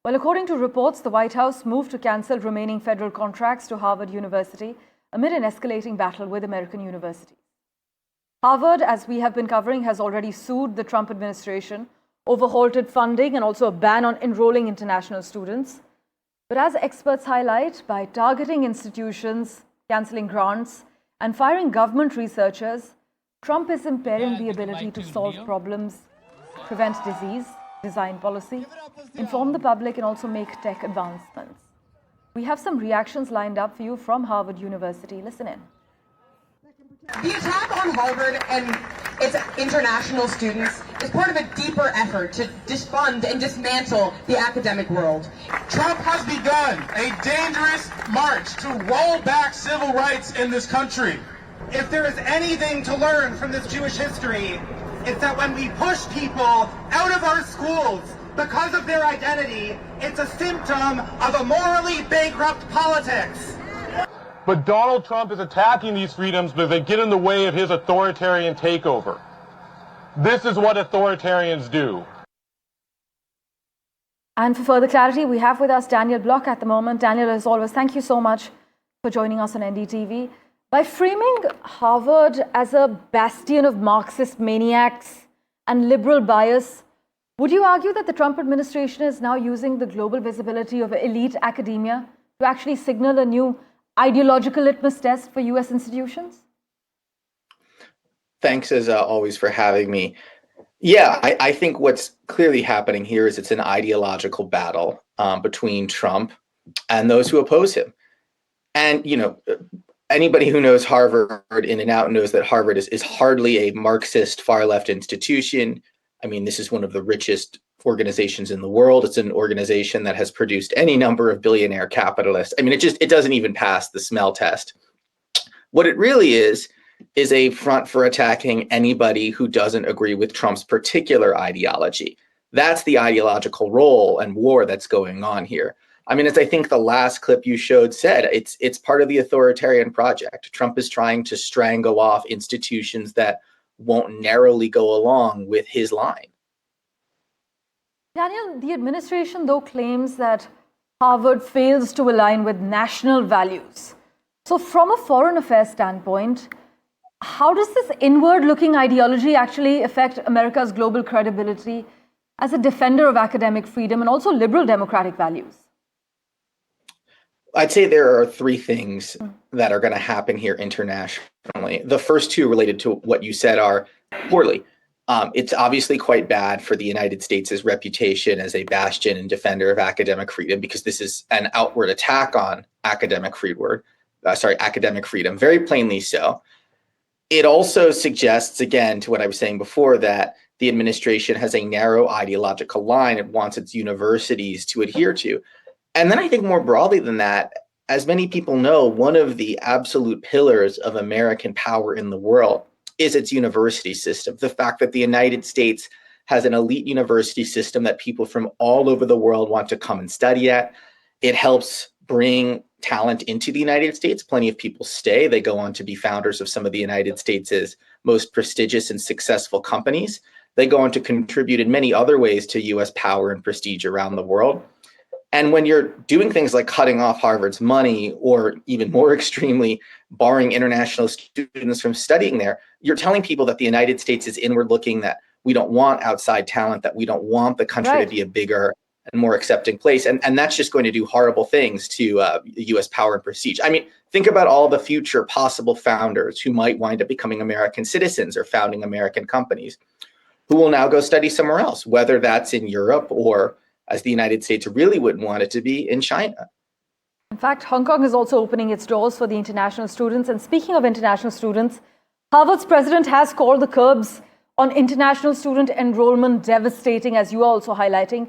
Well, according to reports, the White House moved to cancel remaining federal contracts to Harvard University amid an escalating battle with American universities. Harvard, as we have been covering, has already sued the Trump administration over halted funding and also a ban on enrolling international students. But as experts highlight, by targeting institutions, cancelling grants, and firing government researchers, Trump is impairing the ability to solve problems, prevent disease, design policy, inform the public, and also make tech advancements. We have some reactions lined up for you from Harvard University. Listen in. The attack on Harvard and its international students is part of a deeper effort to defund and dismantle the academic world. Trump has begun a dangerous march to roll back civil rights in this country. If there is anything to learn from this Jewish history, it's that when we push people out of our schools because of their identity, it's a symptom of a morally bankrupt politics. But Donald Trump is attacking these freedoms because they get in the way of his authoritarian takeover. This is what authoritarians do. And for further clarity, we have with us Daniel Block at the moment. Daniel, as always, thank you so much for joining us on NDTV. By framing Harvard as a bastion of Marxist maniacs and liberal bias, would you argue that the Trump administration is now using the global visibility of elite academia to actually signal a new ideological litmus test for US institutions? Thanks as always for having me. Yeah, I think what's clearly happening here is it's an ideological battle between Trump and those who oppose him. And, you know, anybody who knows Harvard in and out knows that Harvard is hardly a Marxist far left institution. I mean, this is one of the richest organizations in the world. It's an organization that has produced any number of billionaire capitalists. I mean, it doesn't even pass the smell test. What it really is a front for attacking anybody who doesn't agree with Trump's particular ideology. That's the ideological role and war that's going on here. I mean, as I think the last clip you showed said, it's part of the authoritarian project. Trump is trying to strangle off institutions that won't narrowly go along with his line. Daniel, the administration, though, claims that Harvard fails to align with national values. So from a foreign affairs standpoint, how does this inward-looking ideology actually affect America's global credibility as a defender of academic freedom and also liberal democratic values? I'd say there are three things that are going to happen here internationally. The first two related to what you said are poorly. It's obviously quite bad for the United States' reputation as a bastion and defender of academic freedom, because this is an outward attack on academic freedom, very plainly so. It also suggests, again, to what I was saying before, that the administration has a narrow ideological line it wants its universities to adhere to. And then I think more broadly than that, as many people know, one of the absolute pillars of American power in the world is its university system. The fact that the United States has an elite university system that people from all over the world want to come and study at. It helps bring talent into the United States. Plenty of people stay. They go on to be founders of some of the United States' most prestigious and successful companies. They go on to contribute in many other ways to US power and prestige around the world. And when you're doing things like cutting off Harvard's money, or even more extremely, barring international students from studying there, you're telling people that the United States is inward looking, that we don't want outside talent, that we don't want the country to be a bigger and more accepting place. And that's just going to do horrible things to US power and prestige. I mean, think about all the future possible founders who might wind up becoming American citizens or founding American companies, who will now go study somewhere else, whether that's in Europe or, as the United States really wouldn't want it to be, in China. In fact, Hong Kong is also opening its doors for the international students. And speaking of international students, Harvard's president has called the curbs on international student enrollment devastating, as you are also highlighting.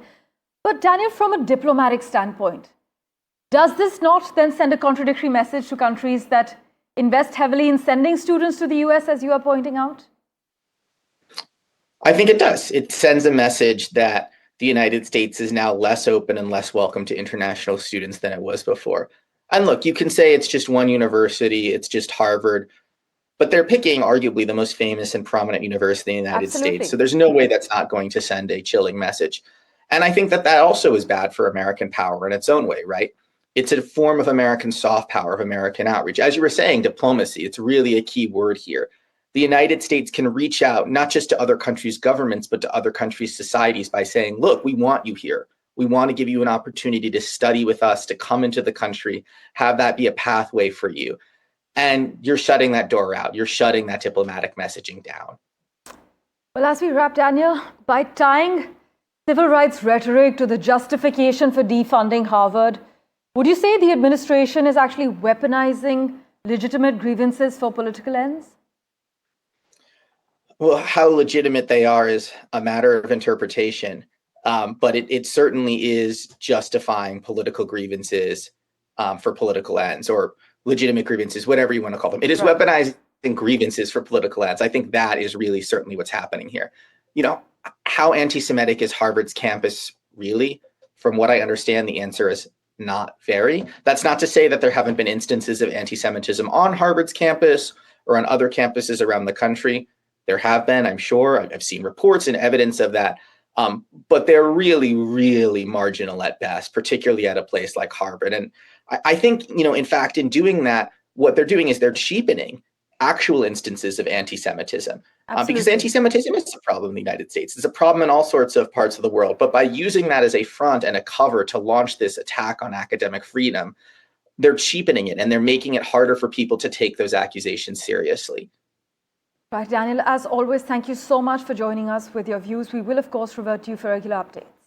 But Daniel, from a diplomatic standpoint, does this not then send a contradictory message to countries that invest heavily in sending students to the US, as you are pointing out? I think it does. It sends a message that the United States is now less open and less welcome to international students than it was before. And look, you can say it's just one university, it's just Harvard, but they're picking arguably the most famous and prominent university in the United States. So there's no way that's not going to send a chilling message. And I think that that also is bad for American power in its own way, right? It's a form of American soft power, of American outreach. As you were saying, diplomacy, it's really a key word here. The United States can reach out not just to other countries' governments, but to other countries' societies by saying, look, we want you here. We want to give you an opportunity to study with us, to come into the country, have that be a pathway for you. And you're shutting that door out. You're shutting that diplomatic messaging down. Well, as we wrap, Daniel, by tying civil rights rhetoric to the justification for defunding Harvard, would you say the administration is actually weaponizing legitimate grievances for political ends? Well, how legitimate they are is a matter of interpretation, but it certainly is justifying political grievances for political ends, or legitimate grievances, whatever you want to call them. It is weaponizing grievances for political ends. I think that is really certainly what's happening here. You know, how anti-Semitic is Harvard's campus really? From what I understand, the answer is not very. That's not to say that there haven't been instances of anti-Semitism on Harvard's campus or on other campuses around the country. There have been, I'm sure. I've seen reports and evidence of that. But they're really, really marginal at best, particularly at a place like Harvard. And I think, you know, in fact, in doing that, what they're doing is they're cheapening actual instances of anti-Semitism. Because anti-Semitism is a problem in the United States. It's a problem in all sorts of parts of the world. But by using that as a front and a cover to launch this attack on academic freedom, they're cheapening it, and they're making it harder for people to take those accusations seriously. Right, Daniel, as always, thank you so much for joining us with your views. We will, of course, revert to you for regular updates.